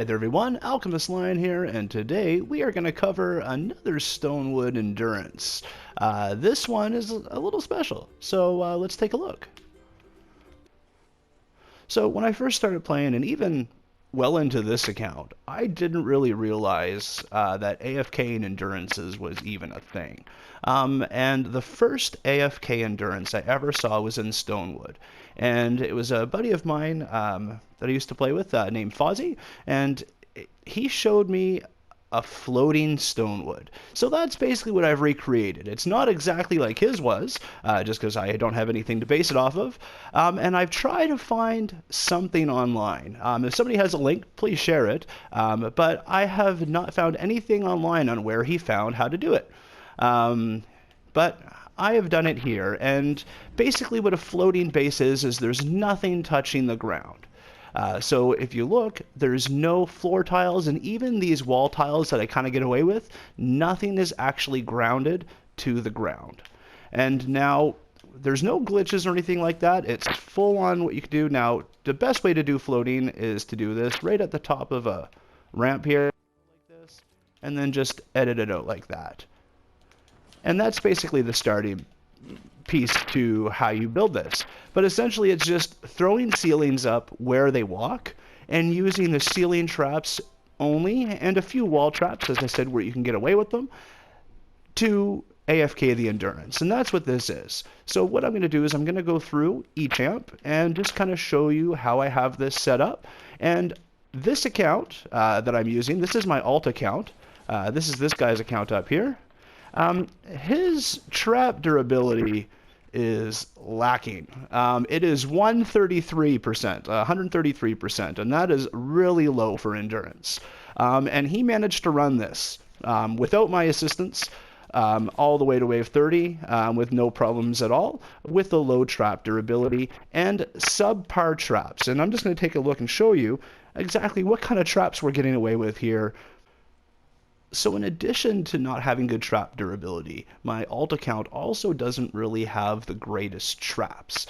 Hey there everyone, Alchemist Lion here, and today we are going to cover another Stonewood Endurance. This one is a little special, so let's take a look. So when I first started playing, and even well into this account, I didn't really realize that AFK and Endurances was even a thing. And the first AFK Endurance I ever saw was in Stonewood. And it was a buddy of mine that I used to play with named Fozzie, and he showed me a floating Stonewood. So that's basically what I've recreated. It's not exactly like his was, just because I don't have anything to base it off of. And I've tried to find something online. If somebody has a link, please share it. But I have not found anything online on where he found how to do it. But I have done it here, and basically what a floating base is there's nothing touching the ground. So if you look, there's no floor tiles, and even these wall tiles that I kind of get away with, nothing is actually grounded to the ground. And now, there's no glitches or anything like that. It's full on what you can do. Now, the best way to do floating is to do this right at the top of a ramp here, like this, and then just edit it out like that. And that's basically the starting piece to how you build this. But essentially it's just throwing ceilings up where they walk and using the ceiling traps only and a few wall traps, as I said, where you can get away with them, to AFK the Endurance. And that's what this is. So what I'm going to do is I'm going to go through each amp and just kind of show you how I have this set up. And this account that I'm using, this is my alt account. This is this guy's account up here. His trap durability is lacking. It is 133%, and that is really low for endurance. And he managed to run this without my assistance all the way to wave 30 with no problems at all, with the low trap durability and subpar traps. And I'm just going to take a look and show you exactly what kind of traps we're getting away with here. So in addition to not having good trap durability, my alt account also doesn't really have the greatest traps.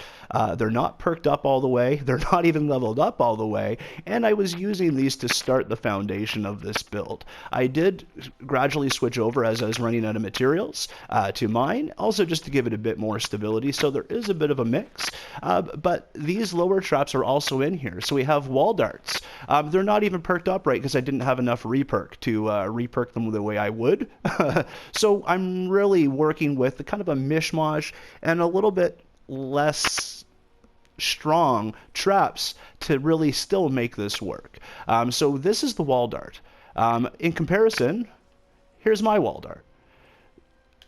They're not perked up all the way, they're not even leveled up all the way, and I was using these to start the foundation of this build. I did gradually switch over as I was running out of materials to mine, also just to give it a bit more stability, so there is a bit of a mix. But these lower traps are also in here. So we have wall darts. They're not even perked up right because I didn't have enough reperk to reperk them the way I would. So I'm really working with kind of a mishmash and a little bit less strong traps to really still make this work. So this is the wall dart. In comparison, here's my wall dart.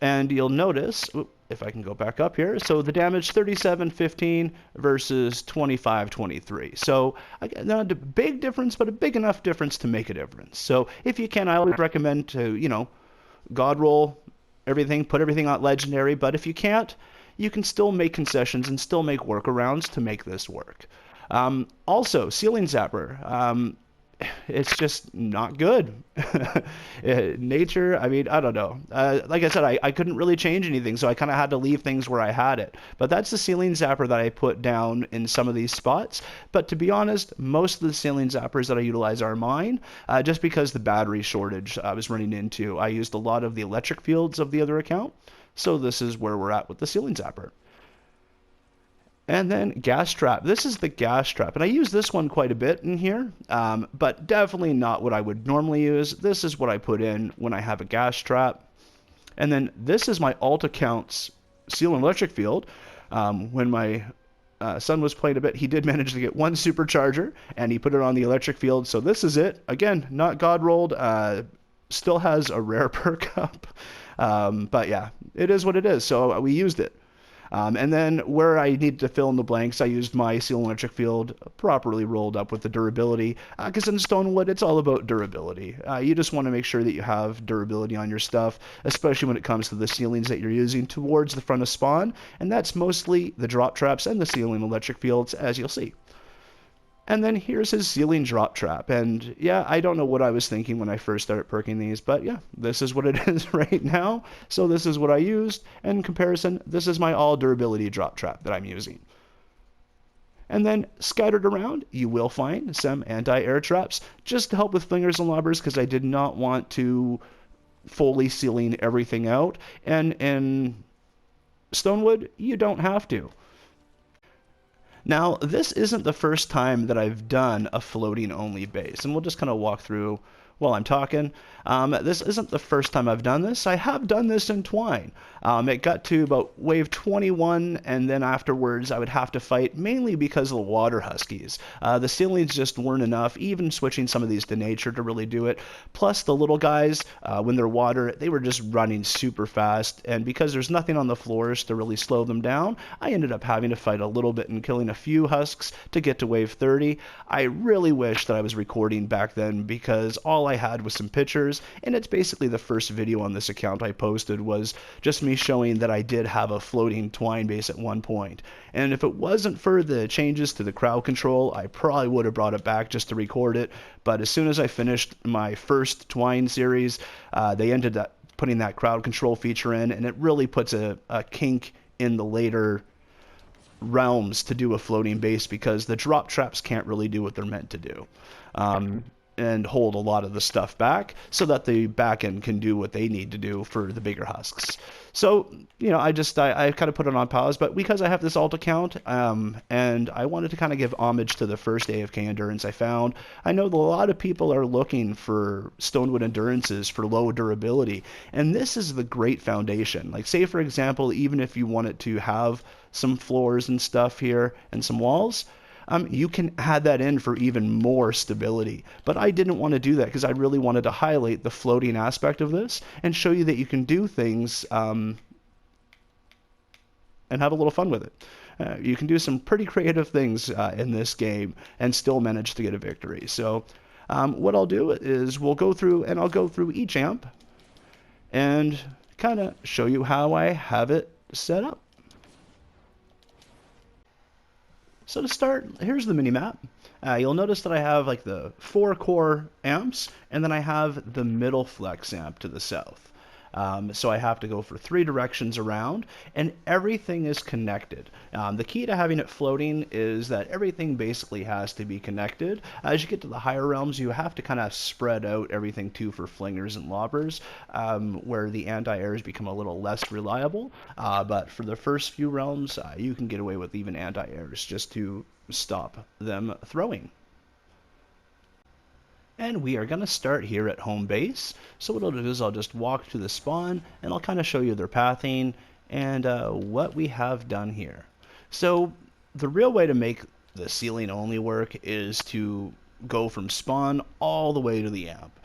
And you'll notice, if I can go back up here, so the damage 37-15 versus 25-23. So again, not a big difference, but a big enough difference to make a difference. So if you can, I always recommend to, god roll everything, put everything on legendary, but if you can't, you can still make concessions and still make workarounds to make this work. Also, ceiling zapper. It's just not good. Nature, I mean, I don't know. Like I said, I couldn't really change anything, so I kind of had to leave things where I had it. But that's the ceiling zapper that I put down in some of these spots. But to be honest, most of the ceiling zappers that I utilize are mine, just because the battery shortage I was running into. I used a lot of the electric fields of the other account, so this is where we're at with the ceiling zapper. And then gas trap. This is the gas trap, and I use this one quite a bit in here, but definitely not what I would normally use. This is what I put in when I have a gas trap. And then this is my alt account's ceiling electric field. When my son was playing a bit, he did manage to get one supercharger, and he put it on the electric field. So this is it. Again, not god rolled. Still has a rare perk up, but yeah, it is what it is. So we used it. And then where I needed to fill in the blanks, I used my ceiling electric field properly rolled up with the durability. Because in Stonewood, it's all about durability. You just want to make sure that you have durability on your stuff, especially when it comes to the ceilings that you're using towards the front of spawn. And that's mostly the drop traps and the ceiling electric fields, as you'll see. And then here's his ceiling drop trap. And yeah, I don't know what I was thinking when I first started perking these, but yeah, this is what it is right now. So this is what I used. And in comparison, this is my all durability drop trap that I'm using. And then scattered around, you will find some anti-air traps just to help with flingers and lobbers, because I did not want to fully sealing everything out. And in Stonewood, you don't have to. Now, this isn't the first time that I've done a floating only base, and we'll just kind of walk through while I'm talking. This isn't the first time I've done this. I have done this in Twine. It got to about wave 21, and then afterwards I would have to fight, mainly because of the water huskies. The ceilings just weren't enough, even switching some of these to nature to really do it. Plus the little guys, when they're water, they were just running super fast, and because there's nothing on the floors to really slow them down, I ended up having to fight a little bit and killing a few husks to get to wave 30. I really wish that I was recording back then, because all I had was some pictures, and it's basically the first video on this account I posted was just me showing that I did have a floating Twine base at one point. And if it wasn't for the changes to the crowd control, I probably would have brought it back just to record it. But as soon as I finished my first Twine series, they ended up putting that crowd control feature in, and it really puts a kink in the later realms to do a floating base, because the drop traps can't really do what they're meant to do. And hold a lot of the stuff back so that the back end can do what they need to do for the bigger husks. So, you know, I kind of put it on pause, but because I have this alt account, and I wanted to kind of give homage to the first AFK Endurance I found. I know that a lot of people are looking for Stonewood Endurances for low durability, and this is the great foundation. Like, say for example, even if you wanted to have some floors and stuff here and some walls, you can add that in for even more stability. But I didn't want to do that, because I really wanted to highlight the floating aspect of this and show you that you can do things and have a little fun with it. You can do some pretty creative things in this game and still manage to get a victory. So what I'll do is we'll go through, and I'll go through each amp and kind of show you how I have it set up. So to start, here's the Minimap. You'll notice that I have like the 4 core amps, and then I have the middle flex amp to the south. So I have to go for 3 directions around, and everything is connected. The key to having it floating is that everything basically has to be connected. As you get to the higher realms, you have to kind of spread out everything too for flingers and lobbers, where the anti-airs become a little less reliable. But for the first few realms, you can get away with even anti-airs just to stop them throwing. And we are going to start here at home base. So what I'll do is I'll just walk to the spawn, and I'll kind of show you their pathing and what we have done here. So the real way to make the ceiling only work is to go from spawn all the way to the amp.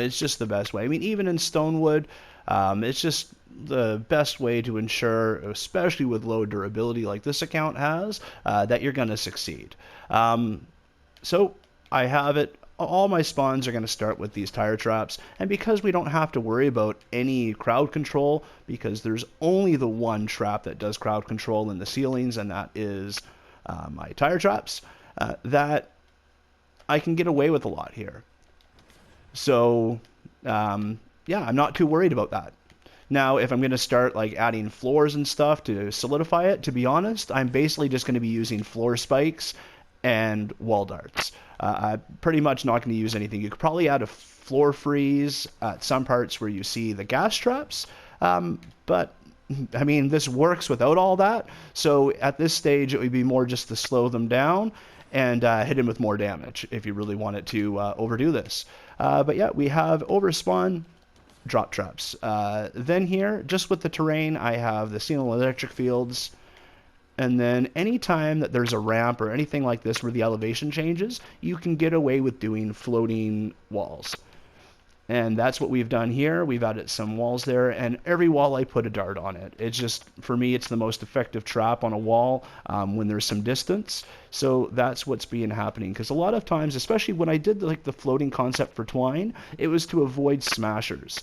It's just the best way. I mean, even in Stonewood, it's just the best way to ensure, especially with low durability like this account has, that you're going to succeed. So I have it. All my spawns are going to start with these tire traps, and because we don't have to worry about any crowd control, because there's only the one trap that does crowd control in the ceilings, and that is my tire traps, that I can get away with a lot here. So yeah, I'm not too worried about that. Now, if I'm going to start like adding floors and stuff to solidify it, to be honest, I'm basically just going to be using floor spikes and wall darts. I'm pretty much not going to use anything. You could probably add a floor freeze at some parts where you see the gas traps, but I mean, this works without all that. So at this stage, it would be more just to slow them down and hit him with more damage if you really wanted to overdo this. But yeah, we have overspawn drop traps. Then here, just with the terrain, I have the ceiling electric fields. And then anytime that there's a ramp or anything like this where the elevation changes, you can get away with doing floating walls. And that's what we've done here. We've added some walls there, and every wall I put a dart on it. It's just, for me, it's the most effective trap on a wall when there's some distance. So that's what's been happening. Because a lot of times, especially when I did like the floating concept for Twine, it was to avoid smashers.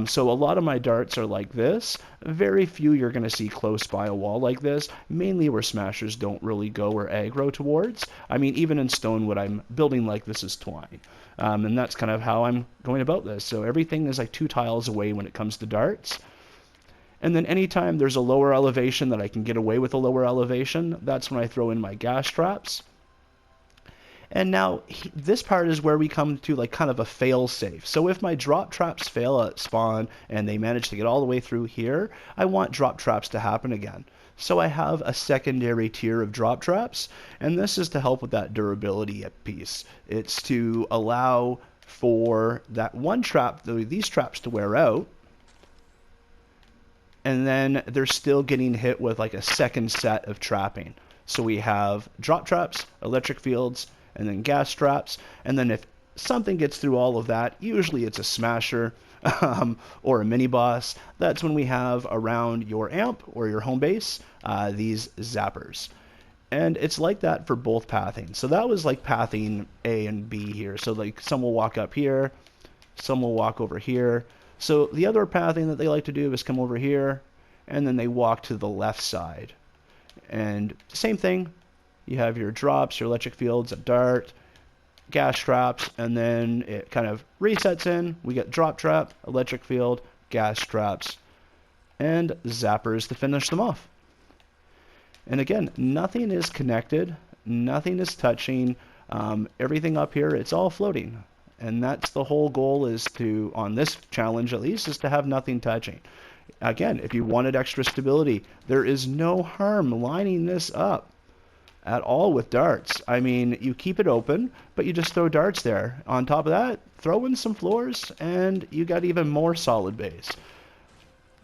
So a lot of my darts are like this. Very few you're going to see close by a wall like this, mainly where smashers don't really go or aggro towards. I mean, even in Stonewood, I'm building like this is Twine. And that's kind of how I'm going about this. So everything is like 2 tiles away when it comes to darts. And then anytime there's a lower elevation that I can get away with a lower elevation, that's when I throw in my gas traps. And now this part is where we come to like kind of a fail safe. So if my drop traps fail at spawn and they manage to get all the way through here, I want drop traps to happen again. So I have a secondary tier of drop traps, and this is to help with that durability piece. It's to allow for that one trap, these traps to wear out, and then they're still getting hit with like a second set of trapping. So we have drop traps, electric fields, and then gas traps. And then if something gets through all of that, usually it's a smasher or a mini boss, that's when we have around your amp or your home base these zappers. And it's like that for both pathing. So that was like pathing A and B here. So like some will walk up here, some will walk over here. So the other pathing that they like to do is come over here, and then they walk to the left side. And same thing, you have your drops, your electric fields, a dart, gas traps, and then it kind of resets in. We get drop trap, electric field, gas traps, and zappers to finish them off. And again, nothing is connected, nothing is touching, everything up here, it's all floating. And that's the whole goal, is to, on this challenge at least, is to have nothing touching. Again, if you wanted extra stability, there is no harm lining this up at all with darts. I mean, you keep it open, but you just throw darts there. On top of that, throw in some floors, and you got even more solid base.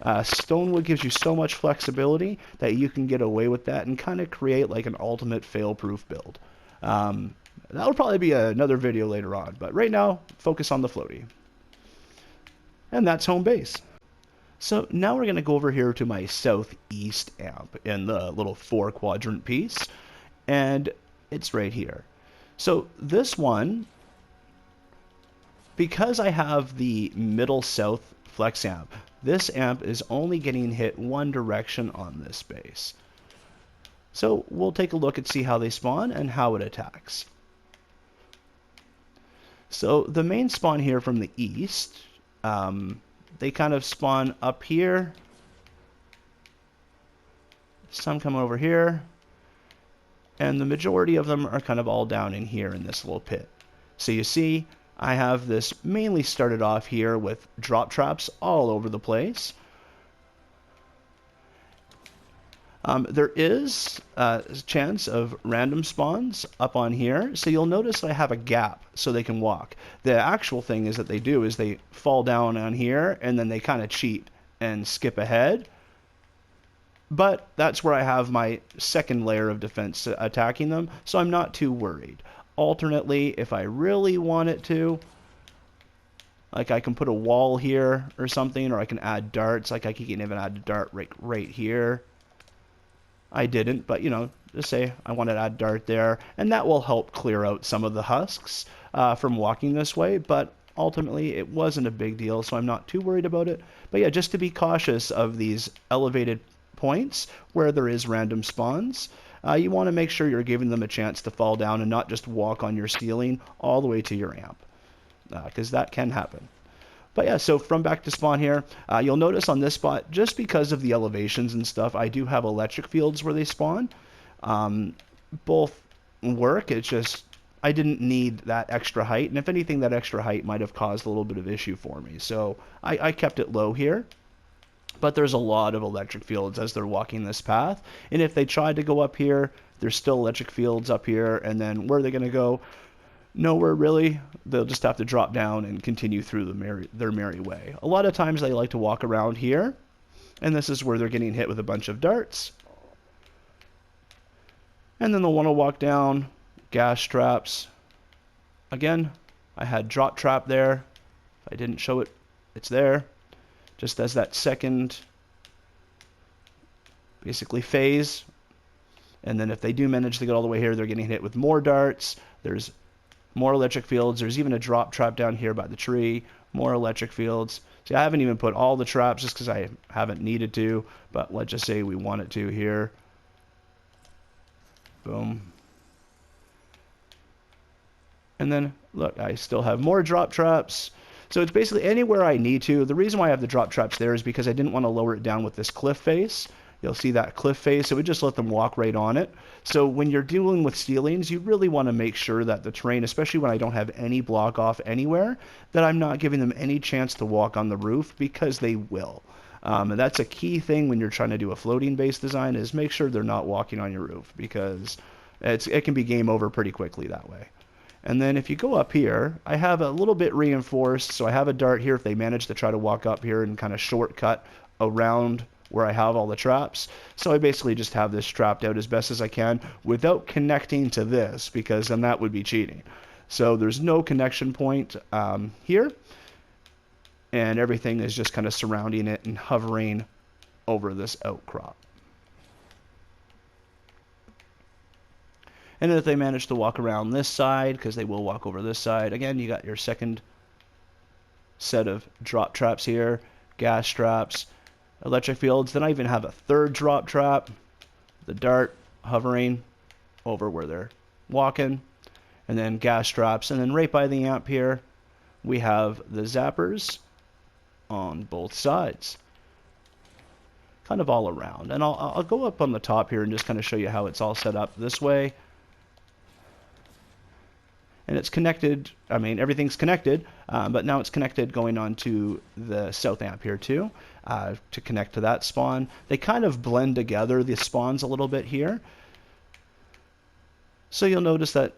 Stonewood gives you so much flexibility that you can get away with that and kind of create like an ultimate fail-proof build. That'll probably be another video later on, but right now, focus on the floaty. And that's home base. So now we're going to go over here to my southeast amp in the little 4-quadrant piece, and it's right here. So this one, because I have the middle south flex amp, this amp is only getting hit one direction on this base. So we'll take a look and see how they spawn and how it attacks. So the main spawn here from the east, they kind of spawn up here. Some come over here. And the majority of them are kind of all down in here in this little pit. So you see, I have this mainly started off here with drop traps all over the place. There is a chance of random spawns up on here, so you'll notice I have a gap so they can walk. The actual thing is that they do is they fall down on here and then they kind of cheat and skip ahead. But that's where I have my second layer of defense attacking them, so I'm not too worried. Alternately, if I really want it to, like I can put a wall here or something, or I can add darts, like I can even add a dart right here. I didn't, but you know, just say I want to add dart there, and that will help clear out some of the husks from walking this way, but ultimately it wasn't a big deal, so I'm not too worried about it. But yeah, just to be cautious of these elevated points where there is random spawns, you want to make sure you're giving them a chance to fall down and not just walk on your ceiling all the way to your amp, because that can happen. But yeah, so from back to spawn here, you'll notice on this spot, just because of the elevations and stuff, I do have electric fields where they spawn. Both work, it's just I didn't need that extra height, and if anything, that extra height might have caused a little bit of issue for me. So I kept it low here. But there's a lot of electric fields as they're walking this path, and if they tried to go up here, there's still electric fields up here, and then where are they going to go? Nowhere really. They'll just have to drop down and continue through their merry way. A lot of times they like to walk around here, and this is where they're getting hit with a bunch of darts. And then they'll want to walk down, gas traps. Again, I had drop trap there. If I didn't show it, it's there. Just as that second, basically, phase. And then if they do manage to get all the way here, they're getting hit with more darts. There's more electric fields. There's even a drop trap down here by the tree. More electric fields. See, I haven't even put all the traps just because I haven't needed to. But let's just say we want it to here. Boom. And then, look, I still have more drop traps. So it's basically anywhere I need to. The reason why I have the drop traps there is because I didn't want to lower it down with this cliff face. You'll see that cliff face, it would just let them walk right on it. So when you're dealing with ceilings, you really want to make sure that the terrain, especially when I don't have any block off anywhere, that I'm not giving them any chance to walk on the roof, because they will. And that's a key thing when you're trying to do a floating base design, is make sure they're not walking on your roof, because it can be game over pretty quickly that way. And then if you go up here, I have a little bit reinforced, so I have a dart here if they manage to try to walk up here and kind of shortcut around where I have all the traps. So I basically just have this trapped out as best as I can without connecting to this, because then that would be cheating. So there's no connection point here, and everything is just kind of surrounding it and hovering over this outcrop. And then if they manage to walk around this side, because they will walk over this side, again, you got your second set of drop traps here, gas traps, electric fields. Then I even have a third drop trap, the dart hovering over where they're walking, and then gas traps. And then right by the amp here, we have the zappers on both sides, kind of all around. And I'll go up on the top here and just kind of show you how it's all set up this way. And it's connected, I mean, everything's connected, but now it's connected going on to the south amp here too, to connect to that spawn. They kind of blend together, the spawns, a little bit here. So you'll notice that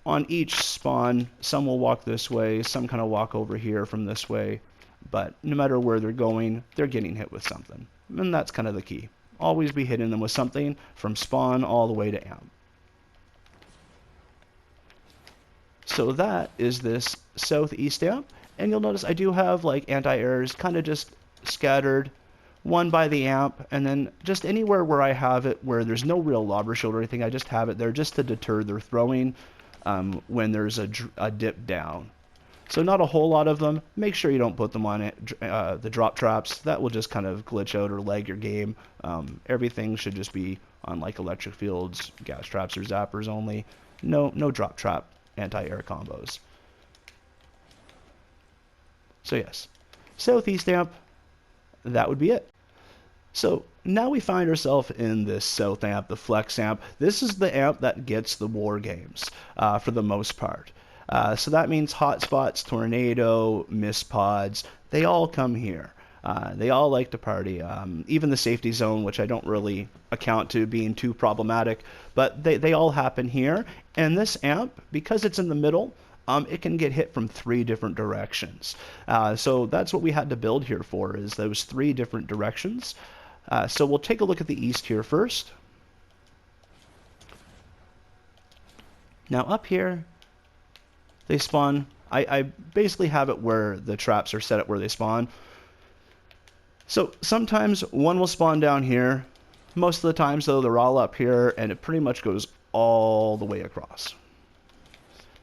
on each spawn, some will walk this way, some kind of walk over here from this way, but no matter where they're going, they're getting hit with something. And that's kind of the key. Always be hitting them with something from spawn all the way to amp. So that is this southeast amp, and you'll notice I do have like anti-airs kind of just scattered, one by the amp, and then just anywhere where I have it where there's no real lobber shield or anything, I just have it there just to deter their throwing when there's a dip down. So not a whole lot of them. Make sure you don't put them on the drop traps. That will just kind of glitch out or lag your game. Everything should just be on like electric fields, gas traps, or zappers only. No drop trap anti-air combos. So yes, southeast amp, that would be it. So now we find ourselves in this south amp, the flex amp. This is the amp that gets the war games for the most part. So that means hotspots, tornado, mist pods, they all come here. They all like to party. Even the safety zone, which I don't really account to being too problematic, but they all happen here. And this amp, because it's in the middle, it can get hit from 3 different directions. So that's what we had to build here for, is those 3 different directions. So we'll take a look at the east here first. Now up here, they spawn. I basically have it where the traps are set up where they spawn. So sometimes one will spawn down here. Most of the times, though, they're all up here, and it pretty much goes all the way across.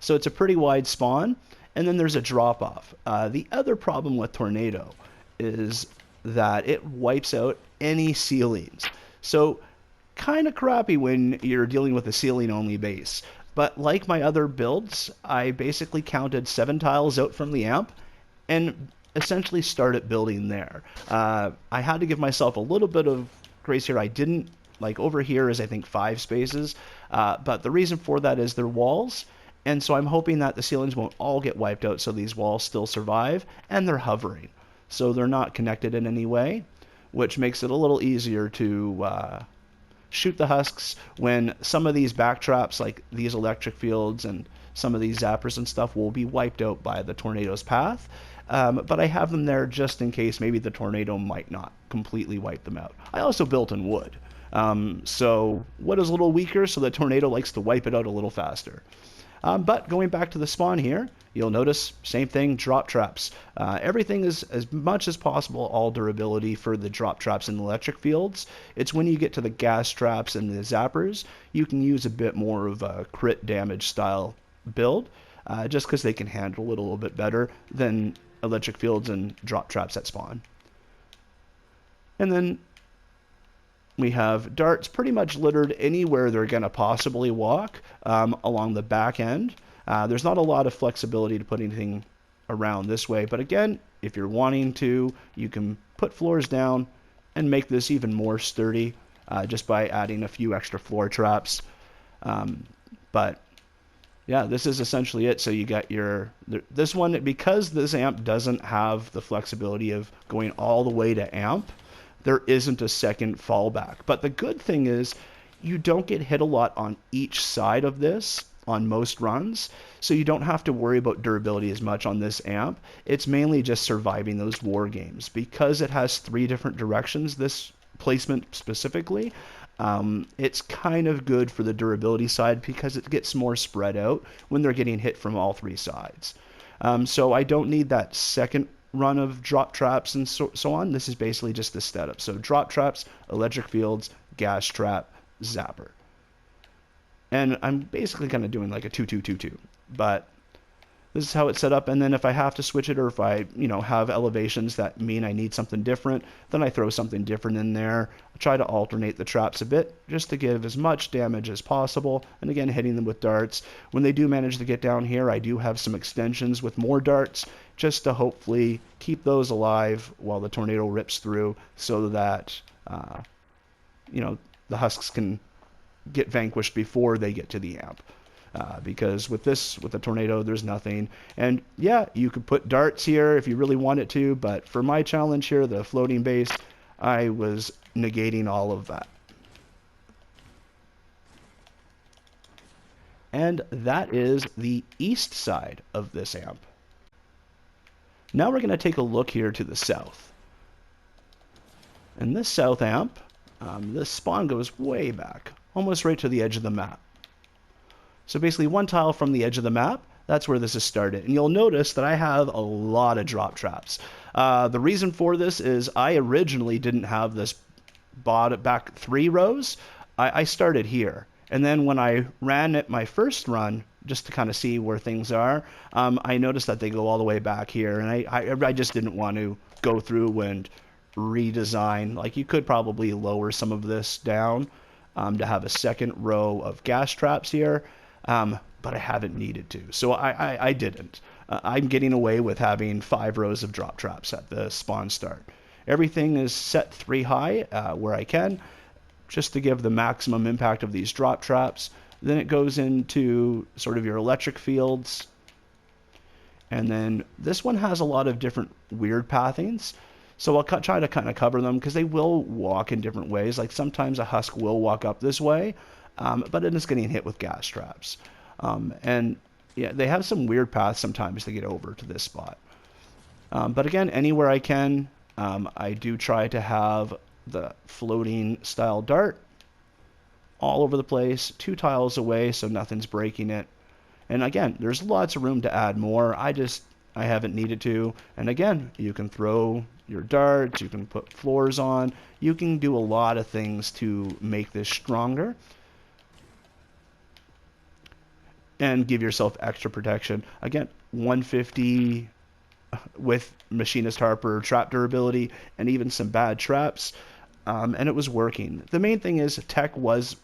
So it's a pretty wide spawn, and then there's a drop-off. The other problem with Tornado is that it wipes out any ceilings. So kind of crappy when you're dealing with a ceiling-only base. But like my other builds, I basically counted 7 tiles out from the amp and essentially started building there. I had to give myself a little bit of grace here. I didn't, like over here is I think 5 spaces, but the reason for that is they're walls, and so I'm hoping that the ceilings won't all get wiped out, so these walls still survive, and they're hovering. So they're not connected in any way, which makes it a little easier to shoot the husks when some of these back traps, like these electric fields and some of these zappers and stuff, will be wiped out by the tornado's path. But I have them there just in case maybe the tornado might not completely wipe them out. I also built in wood. So wood is a little weaker, so the tornado likes to wipe it out a little faster. But going back to the spawn here, you'll notice, same thing, drop traps. Everything is, as much as possible, all durability for the drop traps and the electric fields. It's when you get to the gas traps and the zappers, you can use a bit more of a crit damage style build, just because they can handle it a little bit better than electric fields and drop traps at spawn. And then we have darts pretty much littered anywhere they're going to possibly walk along the back end. There's not a lot of flexibility to put anything around this way. But again, if you're wanting to, you can put floors down and make this even more sturdy just by adding a few extra floor traps. But yeah, this is essentially it. So you got this one, because this amp doesn't have the flexibility of going all the way to amp, there isn't a second fallback. But the good thing is you don't get hit a lot on each side of this on most runs, so you don't have to worry about durability as much on this amp. It's mainly just surviving those war games. Because it has 3 different directions, this placement specifically, it's kind of good for the durability side because it gets more spread out when they're getting hit from all 3 sides. So I don't need that second run of drop traps and so on. This is basically just the setup. So drop traps, electric fields, gas trap, zapper. And I'm basically kind of doing like a 2-2-2-2, but this is how it's set up. And then if I have to switch it, or if I, have elevations that mean I need something different, then I throw something different in there. I try to alternate the traps a bit just to give as much damage as possible. And again, hitting them with darts. When they do manage to get down here, I do have some extensions with more darts just to hopefully keep those alive while the tornado rips through, so that, the husks can get vanquished before they get to the amp. Because with the tornado, there's nothing. And yeah, you could put darts here if you really wanted to, but for my challenge here, the floating base, I was negating all of that. And that is the east side of this amp. Now we're going to take a look here to the south. In this south amp, this spawn goes way back, almost right to the edge of the map. So basically 1 tile from the edge of the map, that's where this is started. And you'll notice that I have a lot of drop traps. The reason for this is I originally didn't have this back 3 rows. I started here. And then when I ran it my first run, just to kind of see where things are, I noticed that they go all the way back here. And I just didn't want to go through and redesign. Like, you could probably lower some of this down to have a second row of gas traps here. But I haven't needed to, so I didn't. I'm getting away with having 5 rows of drop traps at the spawn start. Everything is set 3 high where I can, just to give the maximum impact of these drop traps. Then it goes into sort of your electric fields. And then this one has a lot of different weird pathings. So I'll try to kind of cover them because they will walk in different ways. Like sometimes a husk will walk up this way, but it is getting hit with gas traps. And yeah, they have some weird paths sometimes to get over to this spot. But again, anywhere I can, I do try to have the floating style dart all over the place, 2 tiles away so nothing's breaking it. And again, there's lots of room to add more. I haven't needed to. And again, you can throw your darts, you can put floors on, you can do a lot of things to make this stronger and give yourself extra protection. Again, 150 with machinist harper trap durability and even some bad traps, and it was working. The main thing is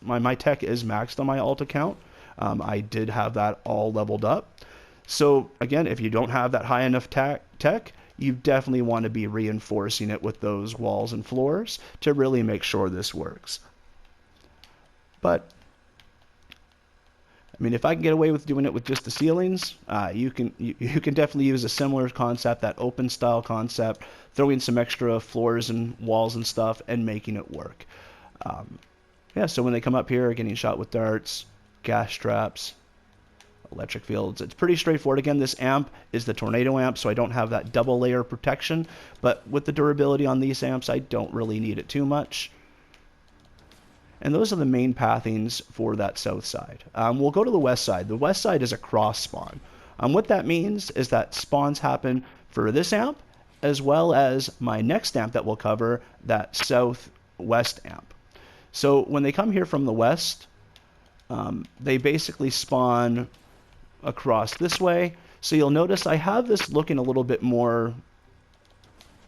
my tech is maxed on my alt account. I did have that all leveled up. So again, if you don't have that high enough tech, you definitely want to be reinforcing it with those walls and floors to really make sure this works. But I mean, if I can get away with doing it with just the ceilings, you can definitely use a similar concept, that open style concept, throwing some extra floors and walls and stuff and making it work. Yeah, so when they come up here, getting shot with darts, gas traps, electric fields, it's pretty straightforward. Again, this amp is the tornado amp, so I don't have that double layer protection, but with the durability on these amps, I don't really need it too much. And those are the main pathings for that south side. We'll go to the west side. The west side is a cross spawn. What that means is that spawns happen for this amp as well as my next amp that we'll cover, that southwest amp. So when they come here from the west, they basically spawn across this way. So you'll notice I have this looking a little bit more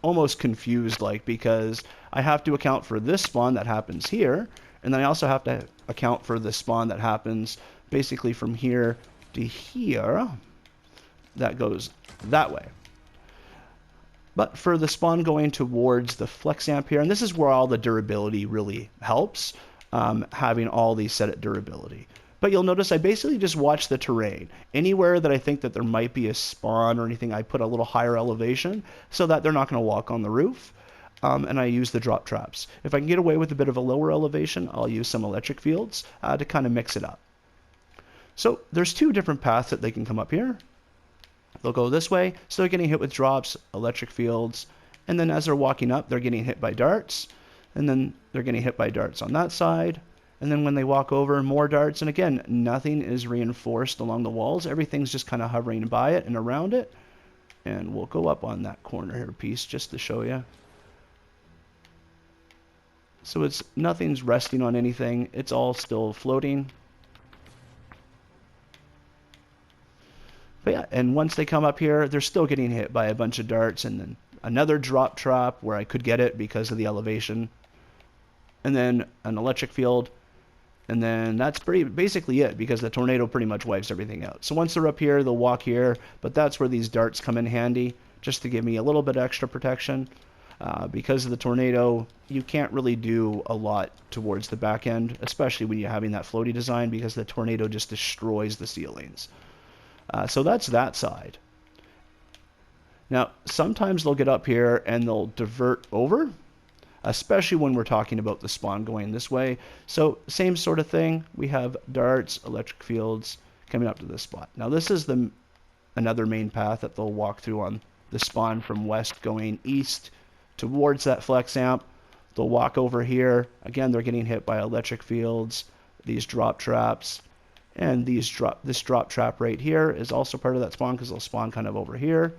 almost confused, like, because I have to account for this spawn that happens here, and then I also have to account for the spawn that happens basically from here to here. that goes that way. But for the spawn going towards the flex amp here, and this is where all the durability really helps, having all these set at durability. But you'll notice I basically just watch the terrain. Anywhere that I think that there might be a spawn or anything, I put a little higher elevation so that they're not going to walk on the roof. And I use the drop traps. If I can get away with a bit of a lower elevation, I'll use some electric fields to kind of mix it up. So there's two different paths that they can come up here. They'll go this way, so they're getting hit with drops, electric fields, and then as they're walking up, they're getting hit by darts, and then they're getting hit by darts on that side, and then when they walk over, more darts, and again, nothing is reinforced along the walls. Everything's just kind of hovering by it and around it. And we'll go up on that corner here piece just to show you. So nothing's resting on anything. It's all still floating. But yeah, and once they come up here, they're still getting hit by a bunch of darts, and then another drop trap where I could get it because of the elevation, and then an electric field, and then that's basically it, because the tornado pretty much wipes everything out. So once they're up here, they'll walk here, but that's where these darts come in handy, just to give me a little bit extra protection. Because of the tornado, you can't really do a lot towards the back end, especially when you're having that floaty design, because the tornado just destroys the ceilings. So that's that side. Now, sometimes they'll get up here and they'll divert over, especially when we're talking about the spawn going this way. So same sort of thing. We have darts, electric fields coming up to this spot. Now this is another main path that they'll walk through on the spawn from west going east towards that flex amp. They'll walk over here. Again, they're getting hit by electric fields, these drop traps. And this drop trap right here is also part of that spawn, because they'll spawn kind of over here.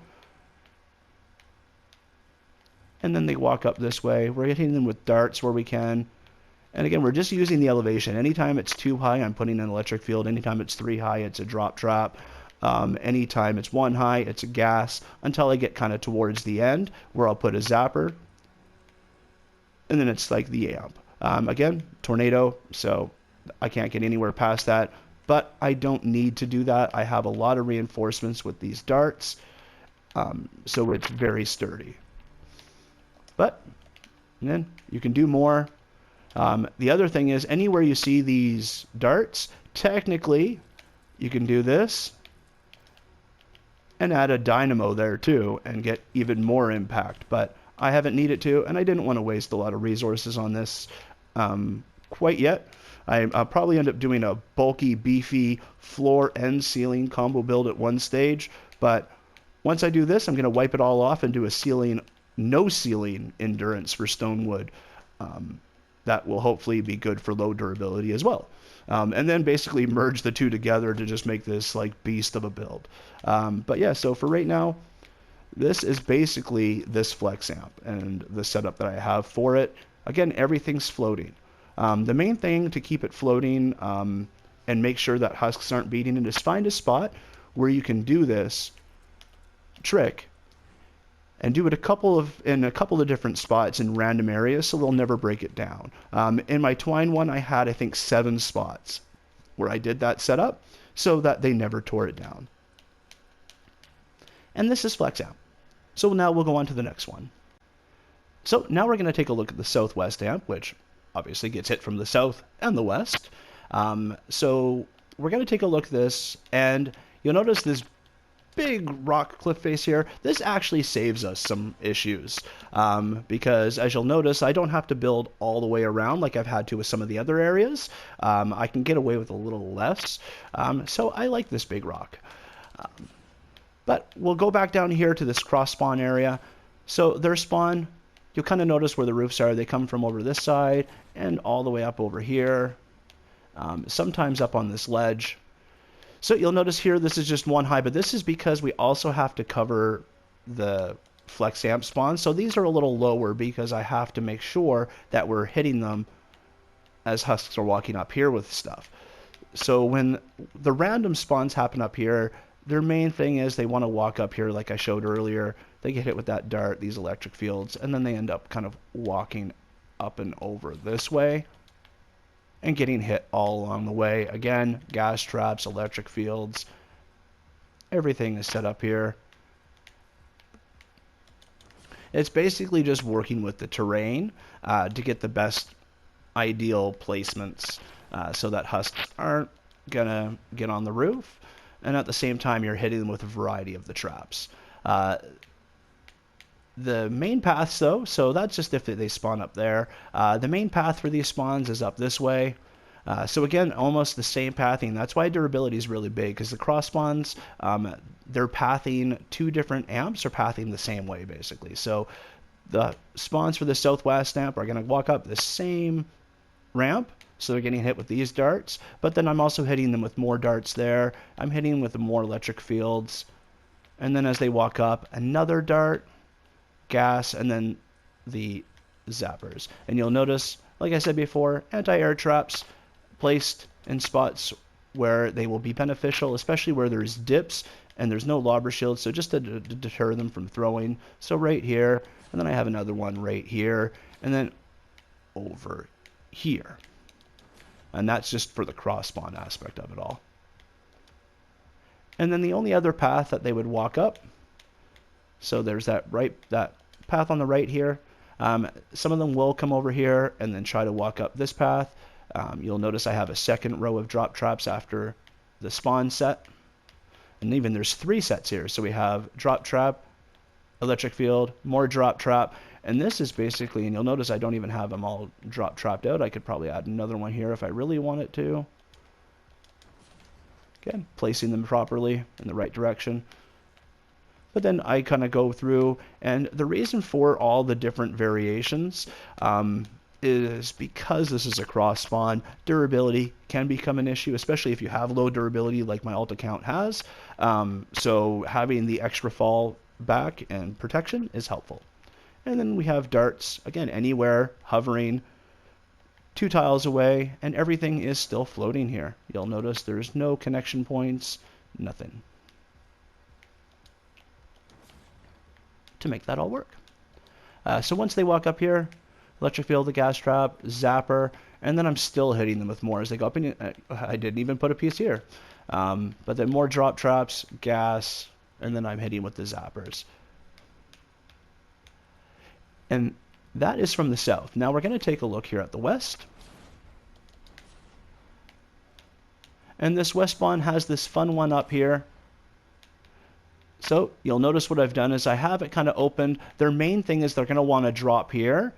And then they walk up this way. We're hitting them with darts where we can. And again, we're just using the elevation. Anytime it's 2 high, I'm putting an electric field. Anytime it's 3 high, it's a drop trap. Anytime it's 1 high, it's a gas, until I get kind of towards the end where I'll put a zapper. And then it's like the amp. Again, tornado, so I can't get anywhere past that. But I don't need to do that. I have a lot of reinforcements with these darts, so it's very sturdy. But then you can do more. The other thing is, anywhere you see these darts, technically you can do this and add a dynamo there too and get even more impact. But I haven't needed to, and I didn't want to waste a lot of resources on this quite yet. I'll probably end up doing a bulky, beefy floor and ceiling combo build at one stage, but once I do this, I'm going to wipe it all off and do a no ceiling endurance for Stonewood. That will hopefully be good for low durability as well. And then basically merge the two together to just make this like beast of a build. But yeah, so for right now, this is basically this flex amp and the setup that I have for it. Again, everything's floating. The main thing to keep it floating and make sure that husks aren't beating it is find a spot where you can do this trick and do it in a couple of different spots in random areas, so they'll never break it down. In my Twine one, I had, I think, 7 spots where I did that setup so that they never tore it down. And this is flex amp. So now we'll go on to the next one. So now we're going to take a look at the southwest amp, which obviously gets hit from the south and the west. So we're going to take a look at this, and you'll notice this big rock cliff face here. This actually saves us some issues, because as you'll notice, I don't have to build all the way around like I've had to with some of the other areas. I can get away with a little less, so I like this big rock. But we'll go back down here to this cross spawn area. So their spawn, you'll kind of notice where the roofs are. They come from over this side and all the way up over here, sometimes up on this ledge. So you'll notice here this is just 1 high, but this is because we also have to cover the flex amp spawn. So these are a little lower because I have to make sure that we're hitting them as husks are walking up here with stuff. So when the random spawns happen up here, their main thing is they want to walk up here like I showed earlier. They get hit with that dart, these electric fields, and then they end up kind of walking up and over this way and getting hit all along the way. Again, gas traps, electric fields, everything is set up here. It's basically just working with the terrain to get the best ideal placements so that husks aren't gonna get on the roof, and at the same time you're hitting them with a variety of the traps. The main paths though, so that's just if they spawn up there. The main path for these spawns is up this way. So again, almost the same pathing. That's why durability is really big, because the cross spawns, they're pathing two different amps, or pathing the same way basically. So the spawns for the southwest amp are going to walk up the same ramp, so they're getting hit with these darts, but then I'm also hitting them with more darts there. I'm hitting them with more electric fields, and then as they walk up, another dart, gas, and then the zappers. And you'll notice, like I said before, anti-air traps placed in spots where they will be beneficial, especially where there's dips and there's no lobber shield, so just to deter them from throwing. So right here, and then I have another one right here, and then over here. And that's just for the cross spawn aspect of it all. And then the only other path that they would walk up, so there's that path on the right here. Some of them will come over here and then try to walk up this path. You'll notice I have a second row of drop traps after the spawn set. And even there's 3 sets here. So we have drop trap, electric field, more drop trap. And this is basically, and you'll notice I don't even have them all drop trapped out. I could probably add another one here if I really wanted to. Again, placing them properly in the right direction. But then I kind of go through, and the reason for all the different variations is because this is a cross spawn. Durability can become an issue, especially if you have low durability like my alt account has. So having the extra fall back and protection is helpful. And then we have darts, again, anywhere, hovering 2 tiles away, and everything is still floating here. You'll notice there's no connection points, nothing, to make that all work. So once they walk up here, electric field, the gas trap, zapper, and then I'm still hitting them with more as they go up. And I didn't even put a piece here. But then more drop traps, gas, and then I'm hitting with the zappers. And that is from the south. Now we're going to take a look here at the west. And this west spawn has this fun one up here. So you'll notice what I've done is I have it kind of opened. Their main thing is they're going to want to drop here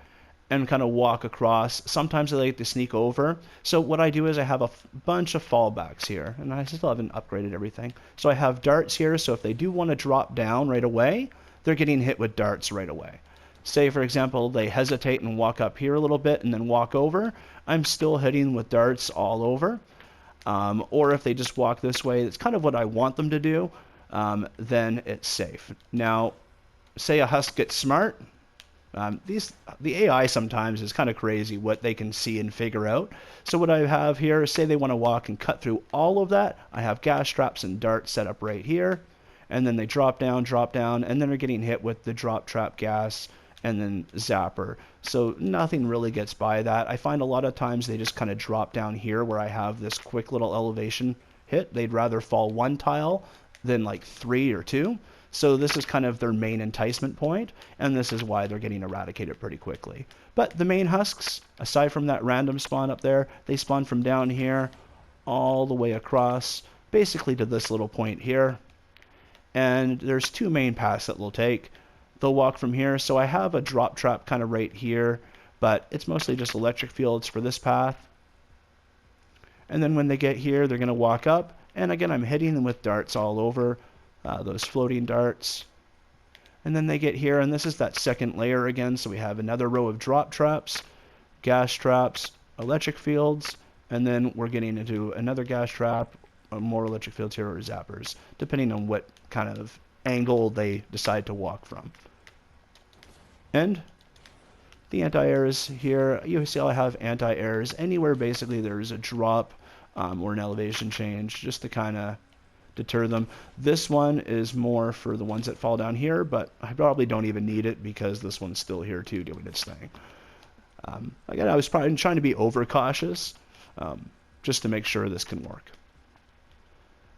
and kind of walk across. Sometimes they like to sneak over. So what I do is I have a bunch of fallbacks here, and I still haven't upgraded everything. So I have darts here, so if they do want to drop down right away, they're getting hit with darts right away. Say, for example, they hesitate and walk up here a little bit and then walk over, I'm still hitting with darts all over. Or if they just walk this way, it's kind of what I want them to do, then it's safe. Now, say a husk gets smart. The AI sometimes is kind of crazy what they can see and figure out. So what I have here is, say they want to walk and cut through all of that. I have gas traps and darts set up right here. And then they drop down, and then they're getting hit with the drop trap gas and then zapper. So nothing really gets by that. I find a lot of times they just kind of drop down here where I have this quick little elevation hit. They'd rather fall 1 tile than like 3 or 2. So this is kind of their main enticement point, and this is why they're getting eradicated pretty quickly. But the main husks, aside from that random spawn up there, they spawn from down here all the way across, basically to this little point here. And there's 2 main paths that they'll take. They'll walk from here, so I have a drop trap kind of right here, but it's mostly just electric fields for this path. And then when they get here, they're going to walk up, and again, I'm hitting them with darts all over, those floating darts. And then they get here, and this is that second layer again, so we have another row of drop traps, gas traps, electric fields, and then we're getting into another gas trap, more electric fields here, or zappers, depending on what kind of angle they decide to walk from. And the anti-airs here, you see I have anti-airs anywhere basically there's a drop or an elevation change, just to kind of deter them. This one is more for the ones that fall down here, but I probably don't even need it because this one's still here too doing its thing. Again, I was probably trying to be overcautious just to make sure this can work.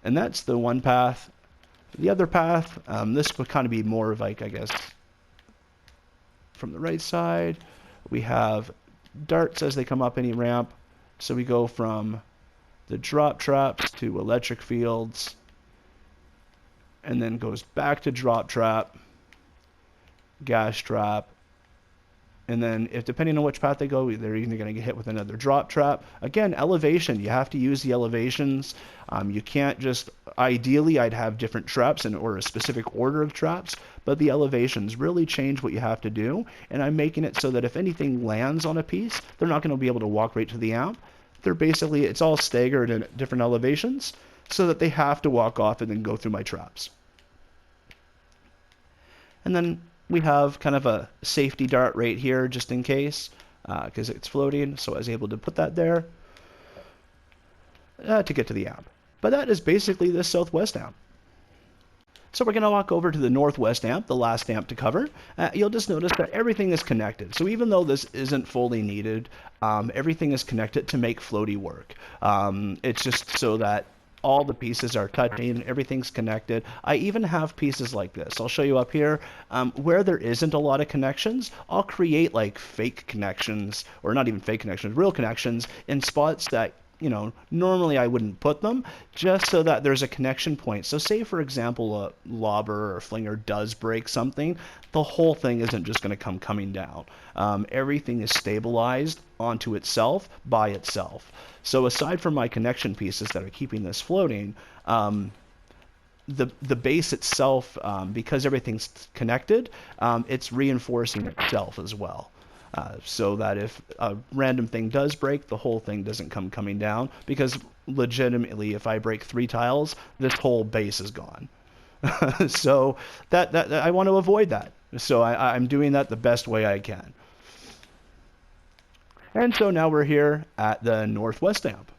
And that's the one path. The other path, this would kind of be more of like, I guess, from the right side, we have darts as they come up any ramp. So we go from the drop traps to electric fields, and then goes back to drop trap, gas trap, and then if depending on which path they go, they're either going to get hit with another drop trap. Again, elevation, you have to use the elevations. You can't just, ideally I'd have different traps or a specific order of traps, but the elevations really change what you have to do. And I'm making it so that if anything lands on a piece, they're not going to be able to walk right to the amp. They're basically, it's all staggered in different elevations so that they have to walk off and then go through my traps. And then we have kind of a safety dart right here just in case, because it's floating, so I was able to put that there to get to the amp. But that is basically this southwest amp. So we're going to walk over to the northwest amp, the last amp to cover. You'll just notice that everything is connected. So even though this isn't fully needed, everything is connected to make floaty work. It's just so that all the pieces are cut in, everything's connected. I even have pieces like this. I'll show you up here. Where there isn't a lot of connections, I'll create like fake connections, or not even fake connections, real connections in spots that, you know, normally I wouldn't put them, just so that there's a connection point. So say, for example, a lobber or flinger does break something, the whole thing isn't just going to come coming down. Everything is stabilized onto itself by itself. So aside from my connection pieces that are keeping this floating, the base itself, because everything's connected, it's reinforcing itself as well. So that if a random thing does break, the whole thing doesn't come coming down, because legitimately, if I break 3 tiles, this whole base is gone. So that I want to avoid that. So I'm doing that the best way I can. And so now we're here at the northwest amp.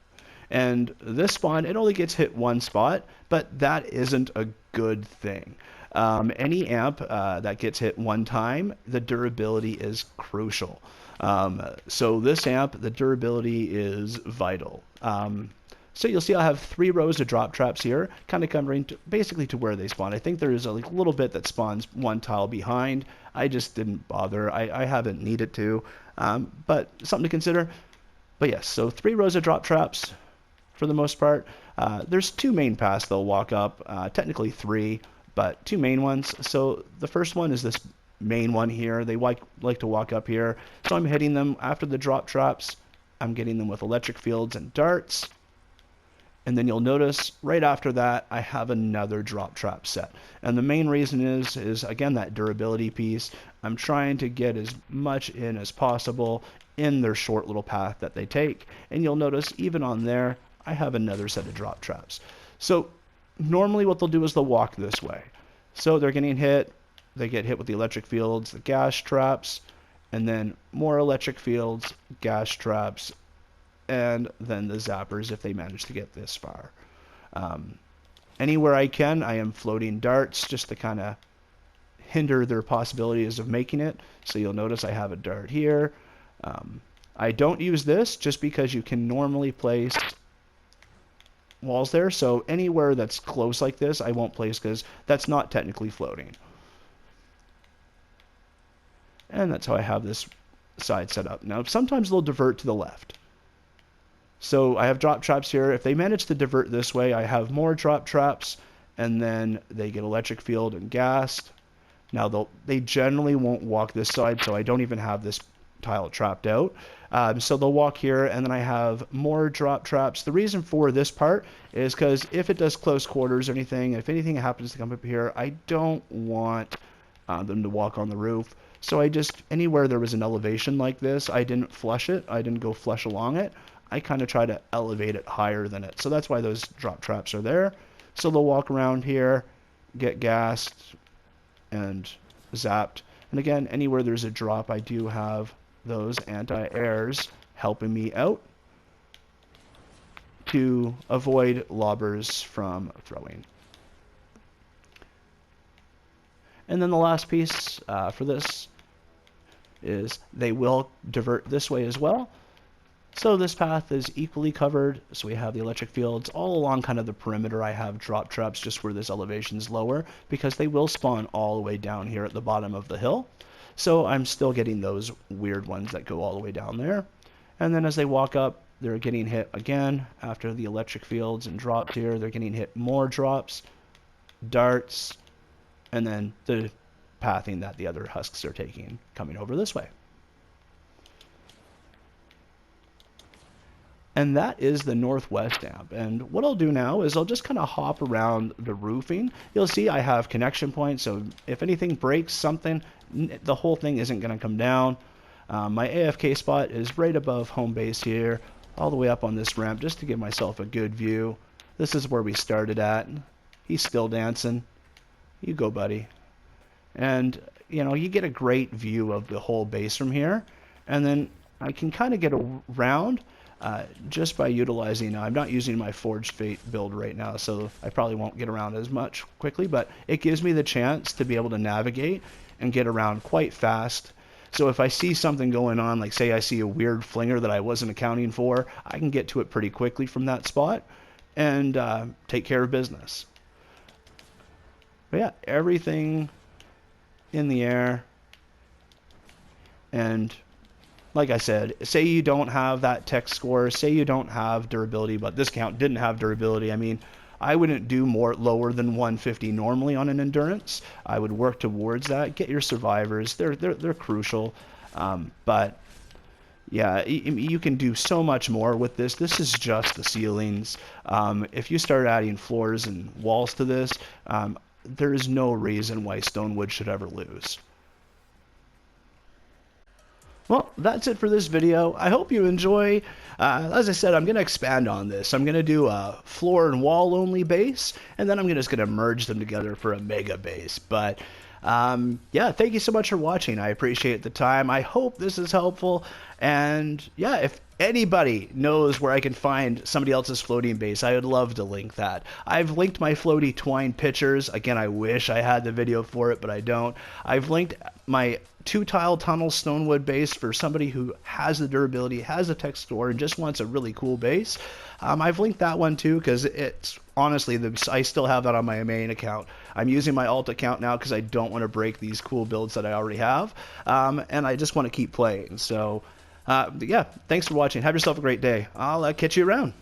And this spawn, it only gets hit one spot, but that isn't a good thing. Any amp that gets hit one time, the durability is crucial. So this amp, the durability is vital. So you'll see I have 3 rows of drop traps here, kind of covering basically to where they spawn. I think there is a little bit that spawns 1 tile behind. I just didn't bother. I haven't needed to, but something to consider. But yes, so 3 rows of drop traps for the most part. There's 2 main paths they'll walk up, technically 3, but 2 main ones. So the first one is this main one here. They like to walk up here. So I'm hitting them after the drop traps. I'm getting them with electric fields and darts. And then you'll notice right after that, I have another drop trap set. And the main reason is again, that durability piece. I'm trying to get as much in as possible in their short little path that they take. And you'll notice even on there, I have another set of drop traps. So normally what they'll do is they'll walk this way. So they're getting hit. They get hit with the electric fields, the gas traps, and then more electric fields, gas traps, and then the zappers if they manage to get this far. Anywhere I can, I am floating darts just to kind of hinder their possibilities of making it. So you'll notice I have a dart here. I don't use this just because you can normally place walls there. So anywhere that's close like this, I won't place because that's not technically floating. And that's how I have this side set up. Now, sometimes they'll divert to the left. So I have drop traps here. If they manage to divert this way, I have more drop traps, and then they get electric field and gassed. Now they generally won't walk this side, so I don't even have this tile trapped out. So they'll walk here, and then I have more drop traps. The reason for this part is because if it does close quarters or anything, if anything happens to come up here, I don't want them to walk on the roof. So I just, anywhere there was an elevation like this, I didn't flush it. I didn't go flush along it. I kind of try to elevate it higher than it. So that's why those drop traps are there. So they'll walk around here, get gassed, and zapped. And again, anywhere there's a drop, I do have those anti-airs helping me out to avoid lobbers from throwing. And then the last piece for this is they will divert this way as well. So this path is equally covered, so we have the electric fields all along kind of the perimeter. I have drop traps just where this elevation is lower, because they will spawn all the way down here at the bottom of the hill. So I'm still getting those weird ones that go all the way down there. And then as they walk up, they're getting hit again after the electric fields and dropped here. They're getting hit more drops, darts, and then the pathing that the other husks are taking coming over this way. And that is the northwest amp. And what I'll do now is I'll just kind of hop around the roofing. You'll see I have connection points, so if anything breaks something, the whole thing isn't going to come down. My AFK spot is right above home base here, all the way up on this ramp, just to give myself a good view. This is where we started at. He's still dancing. You go, buddy. And, you know, you get a great view of the whole base from here. And then I can kind of get around just by utilizing, I'm not using my Forged Fate build right now, so I probably won't get around as much quickly, but it gives me the chance to be able to navigate and get around quite fast. So if I see something going on, like say I see a weird flinger that I wasn't accounting for, I can get to it pretty quickly from that spot and take care of business. But yeah, everything in the air. And like I said, say you don't have that tech score, say you don't have durability, but this count didn't have durability. I mean, I wouldn't do more lower than 150 normally on an endurance. I would work towards that. Get your survivors. They're crucial. But yeah, you can do so much more with this. This is just the ceilings. If you start adding floors and walls to this, there is no reason why Stonewood should ever lose. Well, that's it for this video. I hope you enjoy. As I said, I'm going to expand on this. I'm going to do a floor and wall only base, and then I'm just going to merge them together for a mega base. But yeah, thank you so much for watching. I appreciate the time. I hope this is helpful. And yeah, if anybody knows where I can find somebody else's floating base, I would love to link that. I've linked my floaty Twine pictures. Again, I wish I had the video for it, but I don't. I've linked my 2-tile tunnel Stonewood base for somebody who has the durability, has a tech score, and just wants a really cool base. I've linked that one too because it's honestly, I still have that on my main account. I'm using my alt account now because I don't want to break these cool builds that I already have, and I just want to keep playing. So yeah, thanks for watching. Have yourself a great day. I'll catch you around.